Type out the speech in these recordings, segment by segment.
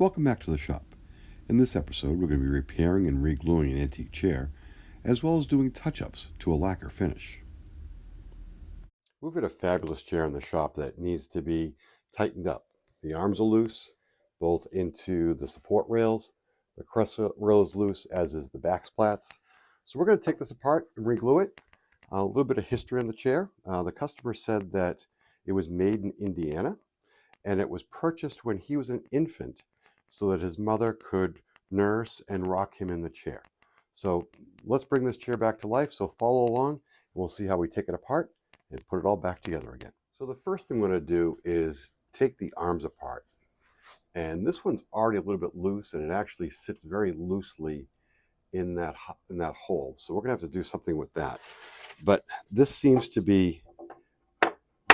Welcome back to the shop. In this episode, we're going to be repairing and re-gluing an antique chair, as well as doing touch-ups to a lacquer finish. We've got a fabulous chair in the shop that needs to be tightened up. The arms are loose, both into the support rails. The crest rail is loose, as is the back splats. So we're going to take this apart and re-glue it. A little bit of history on the chair. The customer said that it was made in Indiana, and it was purchased when he was an infant so that his mother could nurse and rock him in the chair. So let's bring this chair back to life. So follow along, and we'll see how we take it apart and put it all back together again. So the first thing I'm going to do is take the arms apart. And this one's already a little bit loose, and it actually sits very loosely in that hole. So we're going to have to do something with that. But this seems to be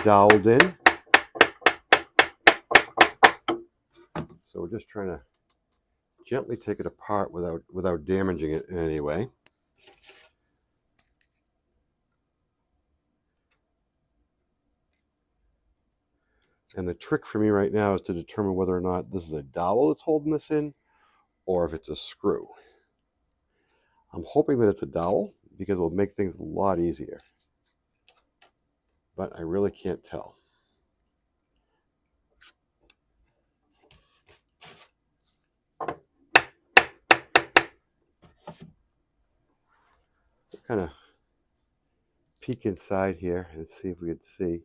doweled in. So we're just trying to gently take it apart without damaging it in any way. And the trick for me right now is to determine whether or not this is a dowel that's holding this in or if it's a screw. I'm hoping that it's a dowel because it will make things a lot easier. But I really can't tell. Kind of peek inside here and see if we can see.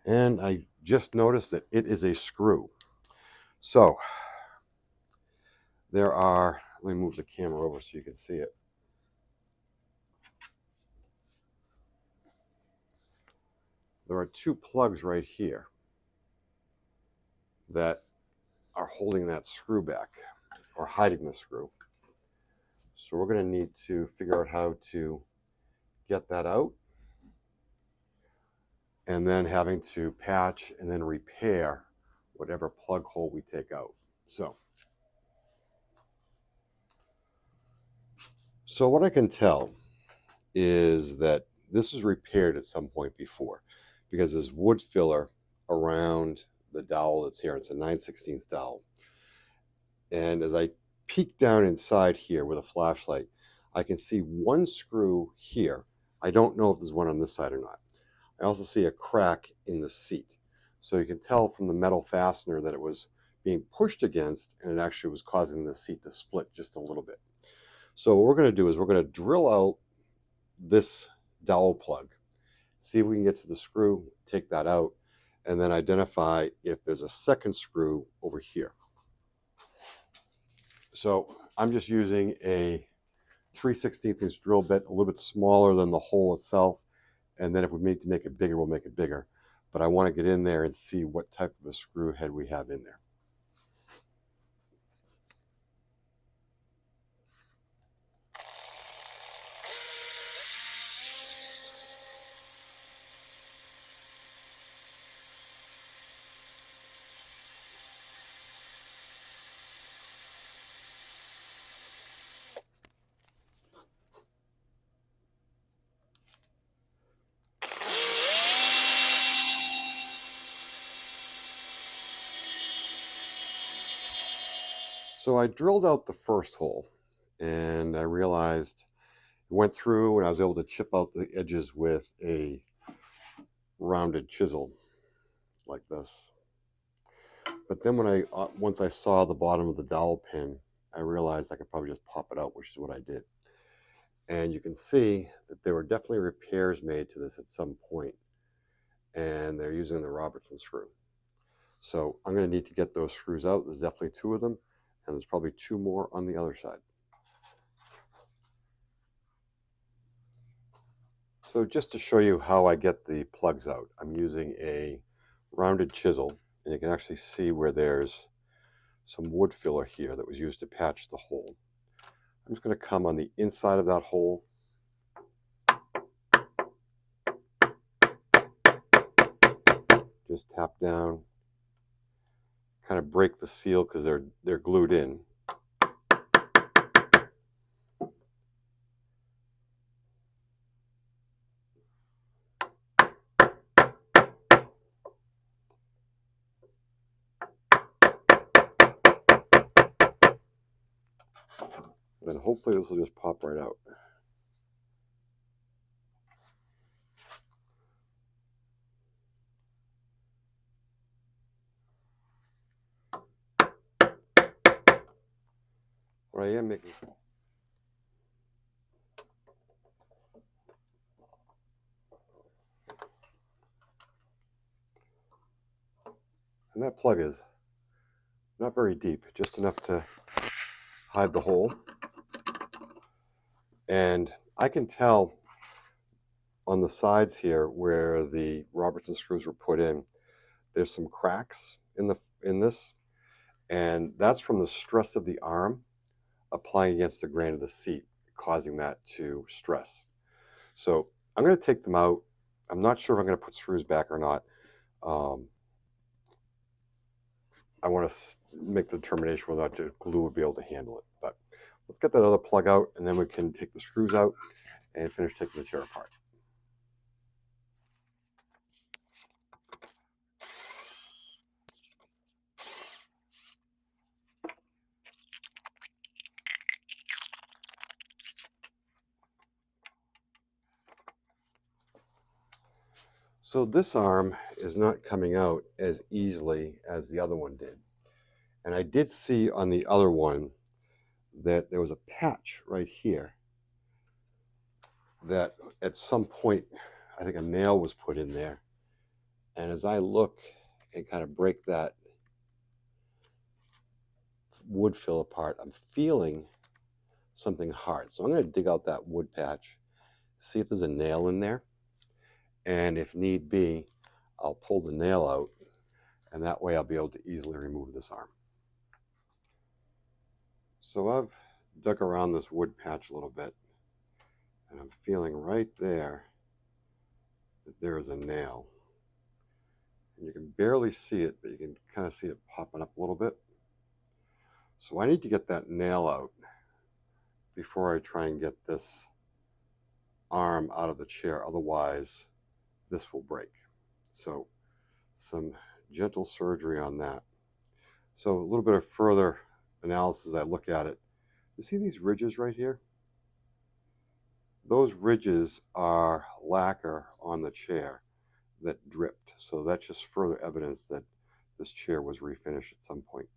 And I just noticed that it is a screw. So there are, let me move the camera over so you can see it. There are two plugs right here that are holding that screw back or hiding the screw. So we're going to need to figure out how to get that out, and then having to patch and then repair whatever plug hole we take out. So what I can tell is that this was repaired at some point before, because there's wood filler around the dowel that's here. It's a 9/16 dowel. And as I peek down inside here with a flashlight, I can see one screw here. I don't know if there's one on this side or not. I also see a crack in the seat. So you can tell from the metal fastener that it was being pushed against, and it actually was causing the seat to split just a little bit. So what we're going to do is we're going to drill out this dowel plug, see if we can get to the screw, take that out, and then identify if there's a second screw over here. So I'm just using a 3/16 drill bit, a little bit smaller than the hole itself. And then if we need to make it bigger, we'll make it bigger. But I want to get in there and see what type of a screw head we have in there. So I drilled out the first hole, and I realized it went through, and I was able to chip out the edges with a rounded chisel like this. But then once I saw the bottom of the dowel pin, I realized I could probably just pop it out, which is what I did. And you can see that there were definitely repairs made to this at some point, and they're using the Robertson screw. So I'm going to need to get those screws out. There's definitely two of them, and there's probably two more on the other side. So just to show you how I get the plugs out, I'm using a rounded chisel, and you can actually see where there's some wood filler here that was used to patch the hole. I'm just going to come on the inside of that hole, just tap down, kind of break the seal because they're glued in. hopefully this will just pop right out. What I am making... And that plug is not very deep, just enough to hide the hole. And I can tell on the sides here where the Robertson screws were put in, there's some cracks in this, and that's from the stress of the arm applying against the grain of the seat, causing that to stress. So I'm going to take them out. I'm not sure if I'm going to put screws back or not. I want to make the determination whether or not the glue would be able to handle it. But let's get that other plug out, and then we can take the screws out and finish taking the chair apart. So this arm is not coming out as easily as the other one did. And I did see on the other one that there was a patch right here that at some point, I think a nail was put in there. And as I look and kind of break that wood fill apart, I'm feeling something hard. So I'm going to dig out that wood patch, see if there's a nail in there. And if need be, I'll pull the nail out, and that way I'll be able to easily remove this arm. So I've dug around this wood patch a little bit, and I'm feeling right there that there is a nail. And you can barely see it, but you can kind of see it popping up a little bit. So I need to get that nail out before I try and get this arm out of the chair. Otherwise, this will break. So some gentle surgery on that. So a little bit of further analysis as I look at it. You see these ridges right here? Those ridges are lacquer on the chair that dripped. So that's just further evidence that this chair was refinished at some point.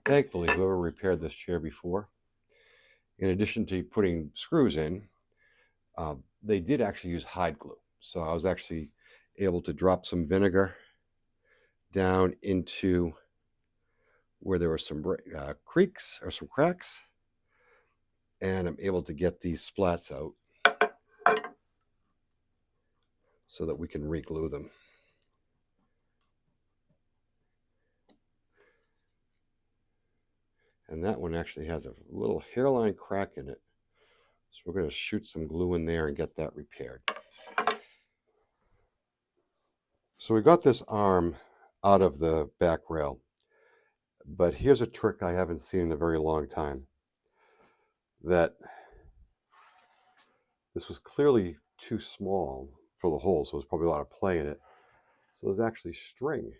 Thankfully, whoever repaired this chair before, in addition to putting screws in, they did actually use Hyde glue. So I was actually able to drop some vinegar down into where there were some creaks or some cracks, and I'm able to get these splats out so that we can re-glue them. And that one actually has a little hairline crack in it. So we're going to shoot some glue in there and get that repaired. So we got this arm out of the back rail. But here's a trick I haven't seen in a very long time. That this was clearly too small for the hole, so there's probably a lot of play in it. So there's actually string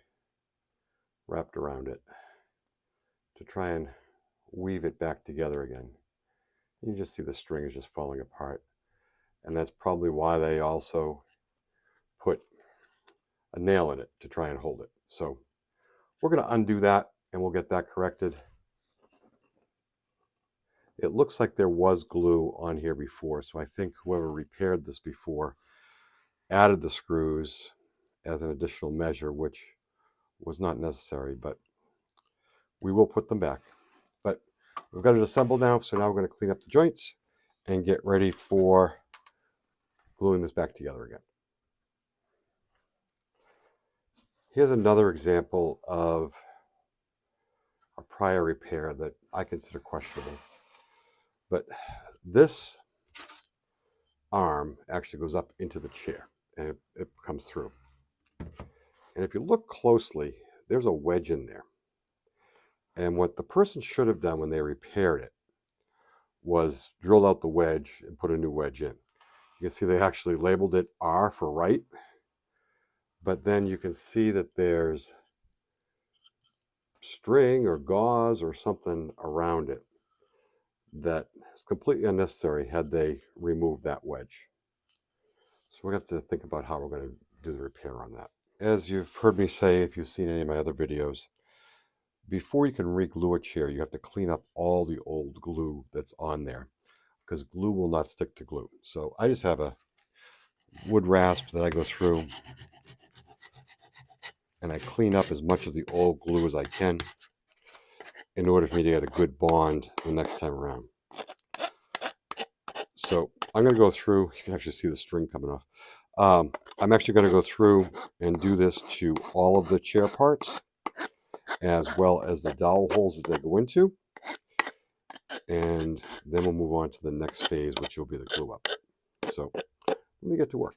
wrapped around it to try and weave it back together again. You just see the string is just falling apart. And that's probably why they also put a nail in it to try and hold it. So we're going to undo that and we'll get that corrected. It looks like there was glue on here before, so I think whoever repaired this before added the screws as an additional measure, which was not necessary, but we will put them back. But we've got it assembled now, so now we're going to clean up the joints and get ready for gluing this back together again. Here's another example of a prior repair that I consider questionable. But this arm actually goes up into the chair and it comes through. And if you look closely, there's a wedge in there. And what the person should have done when they repaired it was drilled out the wedge and put a new wedge in. You can see they actually labeled it R for right, but then you can see that there's string or gauze or something around it that is completely unnecessary had they removed that wedge. So we're going to have to think about how we're going to do the repair on that. As you've heard me say, if you've seen any of my other videos, before you can re-glue a chair, you have to clean up all the old glue that's on there, because glue will not stick to glue. So I just have a wood rasp that I go through and I clean up as much of the old glue as I can in order for me to get a good bond the next time around. So I'm going to go through, you can actually see the string coming off. I'm actually going to go through and do this to all of the chair parts, as well as the dowel holes that they go into. And then we'll move on to the next phase, which will be the glue up. So let me get to work.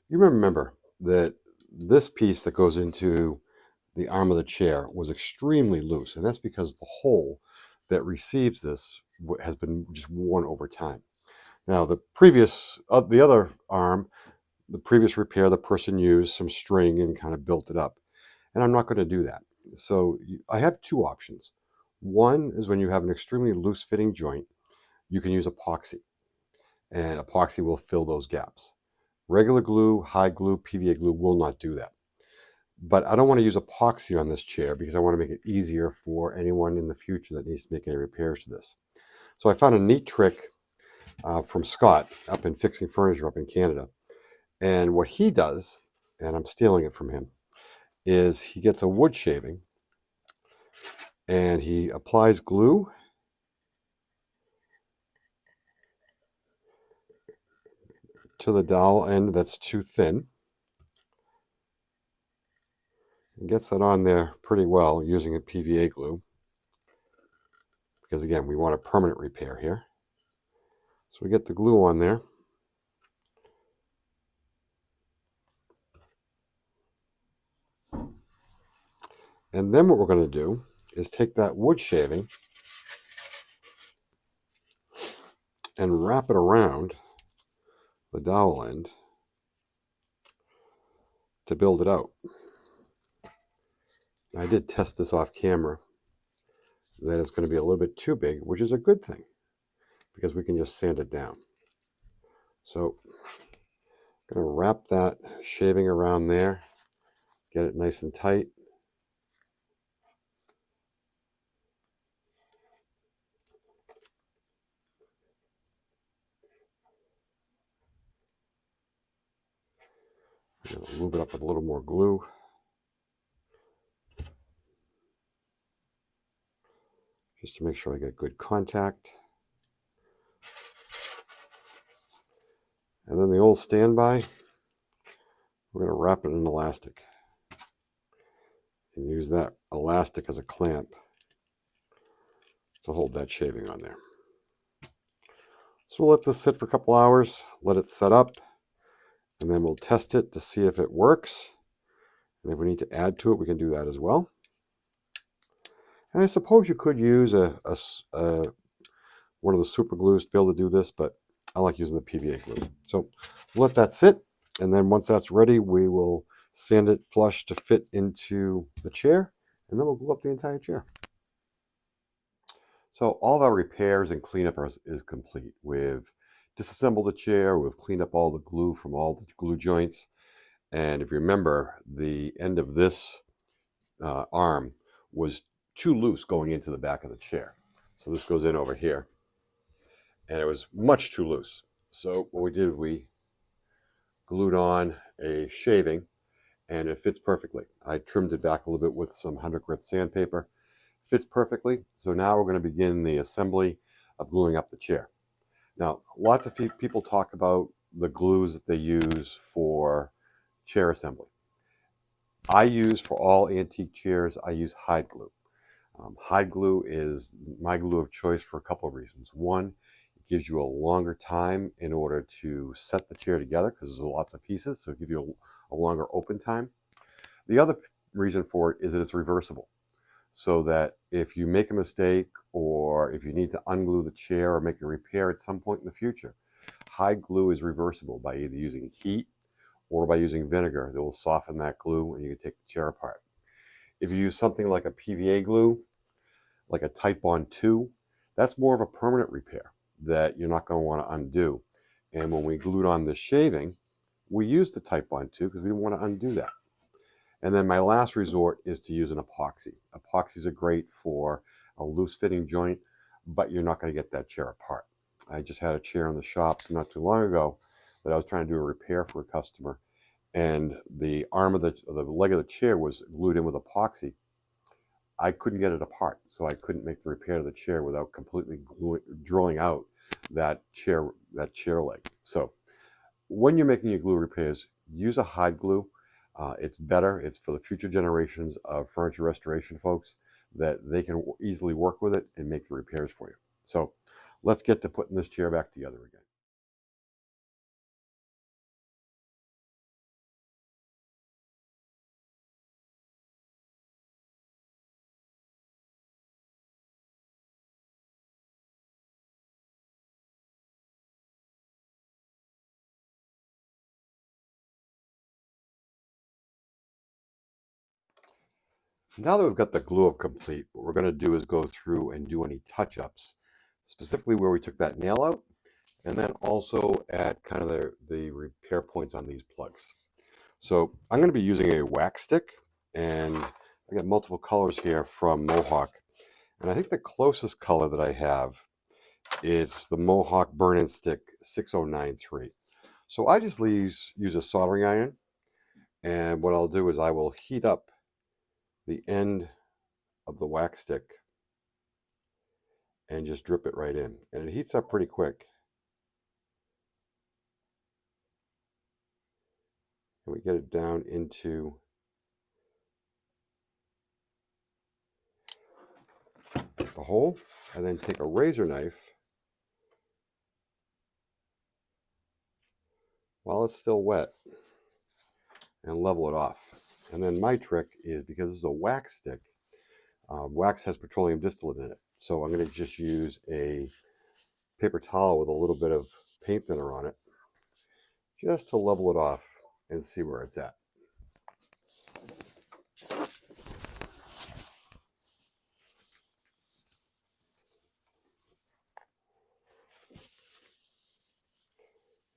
You remember that this piece that goes into the arm of the chair was extremely loose, and that's because the hole that receives this has been just worn over time. Now, the other arm, the previous repair, the person used some string and kind of built it up, and I'm not going to do that. So I have two options. One is when you have an extremely loose fitting joint, you can use epoxy, and epoxy will fill those gaps. Regular glue, Hyde glue, PVA glue will not do that. But I don't want to use epoxy on this chair because I want to make it easier for anyone in the future that needs to make any repairs to this. So I found a neat trick from Scott up in Fixing Furniture up in Canada. And what he does, and I'm stealing it from him, is he gets a wood shaving and he applies glue to the dowel end that's too thin. And gets that on there pretty well using a PVA glue. Because again, we want a permanent repair here. So we get the glue on there. And then what we're going to do is take that wood shaving and wrap it around the dowel end to build it out. I did test this off camera that it's going to be a little bit too big, which is a good thing because we can just sand it down. So I'm going to wrap that shaving around there, get it nice and tight. I'm going to lube it up with a little more glue. Just to make sure I get good contact. And then the old standby, we're going to wrap it in elastic and use that elastic as a clamp to hold that shaving on there. So we'll let this sit for a couple hours, let it set up, and then we'll test it to see if it works. And if we need to add to it, we can do that as well. And I suppose you could use one of the super glues to be able to do this, but I like using the PVA glue. So we'll let that sit, and then once that's ready, we will sand it flush to fit into the chair, and then we'll glue up the entire chair. So all of our repairs and cleanup is complete. We've disassembled the chair, we've cleaned up all the glue from all the glue joints, and if you remember, the end of this arm was too loose going into the back of the chair. So this goes in over here, and it was much too loose. So what we did, we glued on a shaving, and it fits perfectly. I trimmed it back a little bit with some 100 grit sandpaper. Fits perfectly. So now we're going to begin the assembly of gluing up the chair. Now, lots of people talk about the glues that they use for chair assembly. I use, for all antique chairs, I use Hyde glue. Hyde glue is my glue of choice for a couple of reasons. One, it gives you a longer time in order to set the chair together because there's lots of pieces, so it gives you a longer open time. The other reason for it is that it's reversible, so that if you make a mistake or if you need to unglue the chair or make a repair at some point in the future, Hyde glue is reversible by either using heat or by using vinegar that will soften that glue and you can take the chair apart. If you use something like a PVA glue, like a Titebond 2, that's more of a permanent repair that you're not going to want to undo. And when we glued on the shaving, we used the Titebond 2 because we didn't want to undo that. And then my last resort is to use an epoxy. Epoxies are great for a loose fitting joint, but you're not going to get that chair apart. I just had a chair in the shop not too long ago that I was trying to do a repair for a customer, and the arm of the leg of the chair was glued in with epoxy. I couldn't get it apart, so I couldn't make the repair of the chair without completely drilling out that chair leg. So when you're making your glue repairs, use a Hyde glue. It's better. It's for the future generations of furniture restoration folks that they can easily work with it and make the repairs for you. So let's get to putting this chair back together again. Now that we've got the glue up complete, what we're going to do is go through and do any touch-ups, specifically where we took that nail out, and then also at kind of the repair points on these plugs. So I'm going to be using a wax stick, and I got multiple colors here from Mohawk. And I think the closest color that I have is the Mohawk Burn-In Stick 6093. So I just use a soldering iron, and what I'll do is I will heat up the end of the wax stick and just drip it right in. And it heats up pretty quick. And we get it down into the hole, and then take a razor knife while it's still wet and level it off. And then my trick is, because this is a wax stick, wax has petroleum distillate in it. So I'm going to just use a paper towel with a little bit of paint thinner on it just to level it off and see where it's at.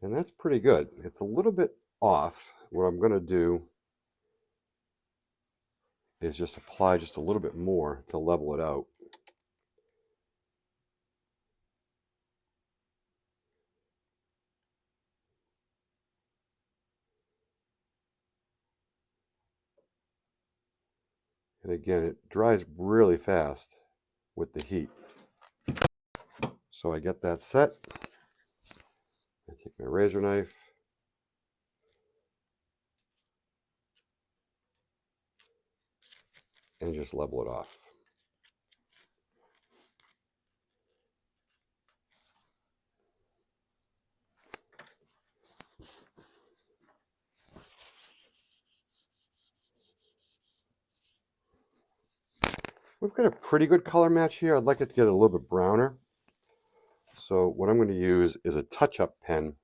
And that's pretty good. It's a little bit off. What I'm going to do is just apply just a little bit more to level it out. And again, it dries really fast with the heat. So I get that set. I take my razor knife and just level it off. We've got a pretty good color match here. I'd like it to get a little bit browner. So what I'm going to use is a touch-up pen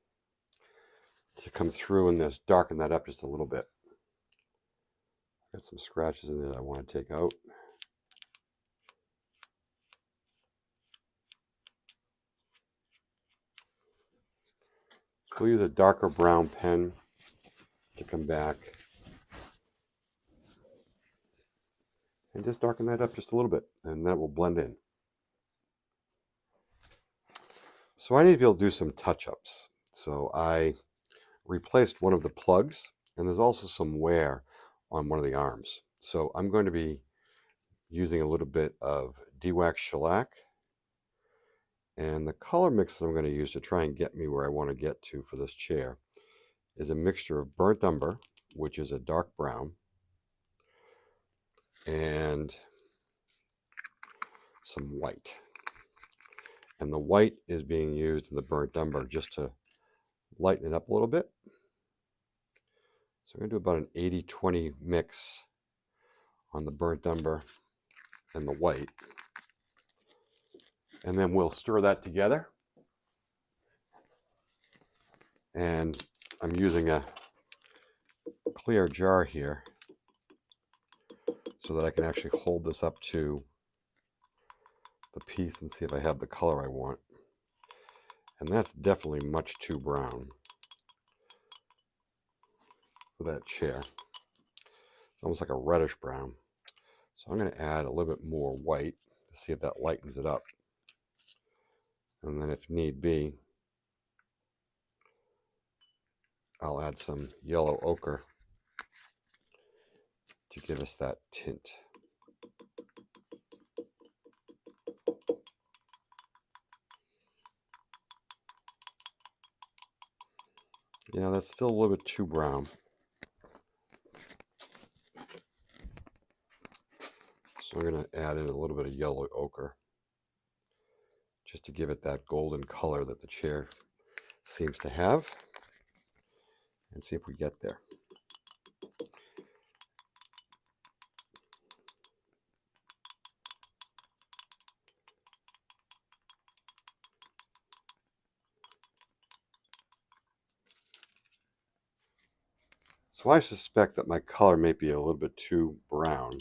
to come through and just darken that up just a little bit. Got some scratches in there that I want to take out. We'll use a darker brown pen to come back and just darken that up just a little bit, and that will blend in. So I need to be able to do some touch-ups. So I replaced one of the plugs, and there's also some wear on one of the arms. So I'm going to be using a little bit of de-wax shellac, and the color mix that I'm going to use to try and get me where I want to get to for this chair is a mixture of burnt umber, which is a dark brown, and some white. And the white is being used in the burnt umber just to lighten it up a little bit. So I'm going to do about an 80-20 mix on the burnt umber and the white. And then we'll stir that together. And I'm using a clear jar here so that I can actually hold this up to the piece and see if I have the color I want. And that's definitely much too brown for that chair. It's almost like a reddish brown. So I'm going to add a little bit more white to see if that lightens it up. And then if need be, I'll add some yellow ochre to give us that tint. Yeah, that's still a little bit too brown. So I'm going to add in a little bit of yellow ochre just to give it that golden color that the chair seems to have, and see if we get there. So I suspect that my color may be a little bit too brown,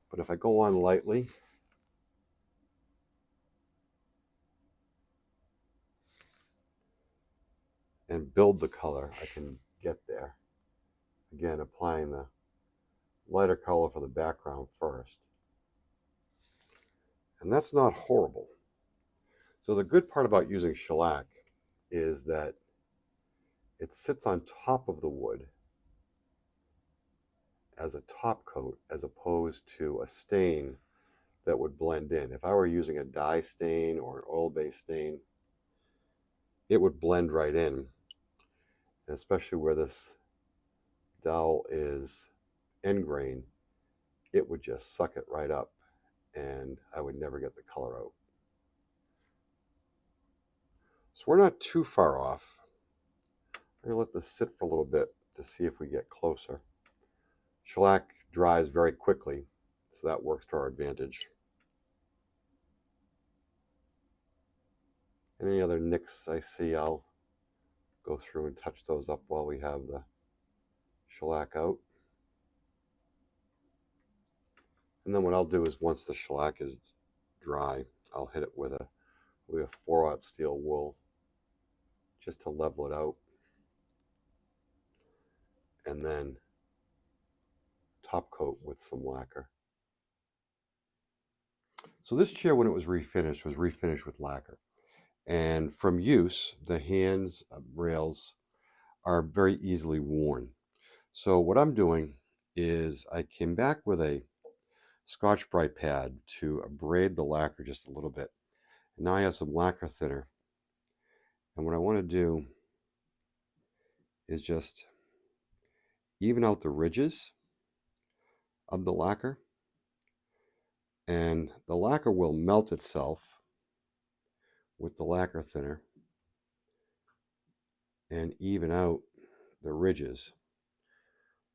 but if I go on lightly, and build the color, I can get there. Again, applying the lighter color for the background first. And that's not horrible. So the good part about using shellac is that it sits on top of the wood as a top coat as opposed to a stain that would blend in. If I were using a dye stain or an oil-based stain, it would blend right in, and especially where this dowel is end grain, it would just suck it right up and I would never get the color out. So we're not too far off. I'm going to let this sit for a little bit to see if we get closer. Shellac dries very quickly, so that works to our advantage. Any other nicks I see, I'll go through and touch those up while we have the shellac out. And then what I'll do is once the shellac is dry, I'll hit it with a 4/0 steel wool just to level it out. And then top coat with some lacquer. So this chair, when it was refinished with lacquer. And from use, the hands rails are very easily worn. So what I'm doing is I came back with a Scotch-Brite pad to abrade the lacquer just a little bit. And now I have some lacquer thinner. And what I want to do is just even out the ridges of the lacquer. And the lacquer will melt itself with the lacquer thinner and even out the ridges.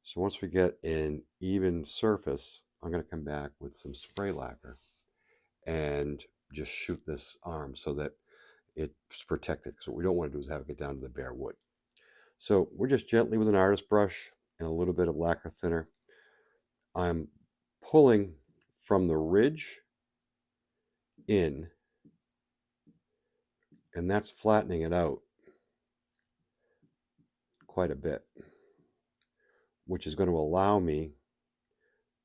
So once we get an even surface, I'm going to come back with some spray lacquer and just shoot this arm so that it's protected. Because what we don't want to do is have it get down to the bare wood. So we're just gently with an artist brush and a little bit of lacquer thinner. I'm pulling from the ridge in, and that's flattening it out. quite a bit, which is going to allow me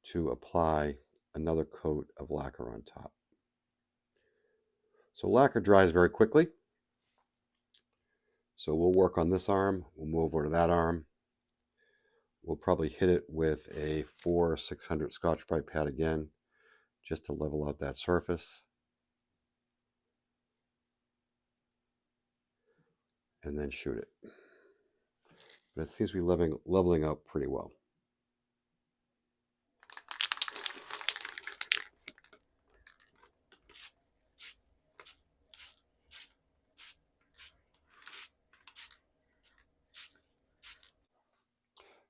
to apply another coat of lacquer on top. So lacquer dries very quickly. So we'll work on this arm, we'll move over to that arm. We'll probably hit it with a 4-600 Scotch-Brite pad again, just to level out that surface. And then shoot it. But it seems to be leveling out pretty well.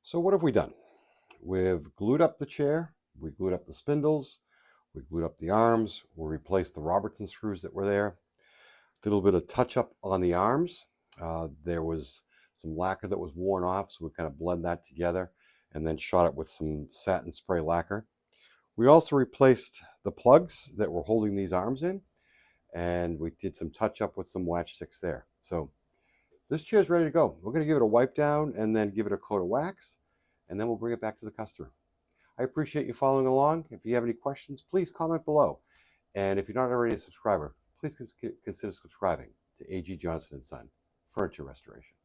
So what have we done? We've glued up the chair, we glued up the spindles, we glued up the arms, we replaced the Robertson screws that were there. Did a little bit of touch up on the arms. There was some lacquer that was worn off, so we kind of blend that together and then shot it with some satin spray lacquer. We also replaced the plugs that were holding these arms in, and we did some touch up with some watch sticks there. So this chair is ready to go. We're going to give it a wipe down and then give it a coat of wax, and then we'll bring it back to the customer. I appreciate you following along. If you have any questions, please comment below. And if you're not already a subscriber, please consider subscribing to A.G. Johnson & Son Furniture Restoration.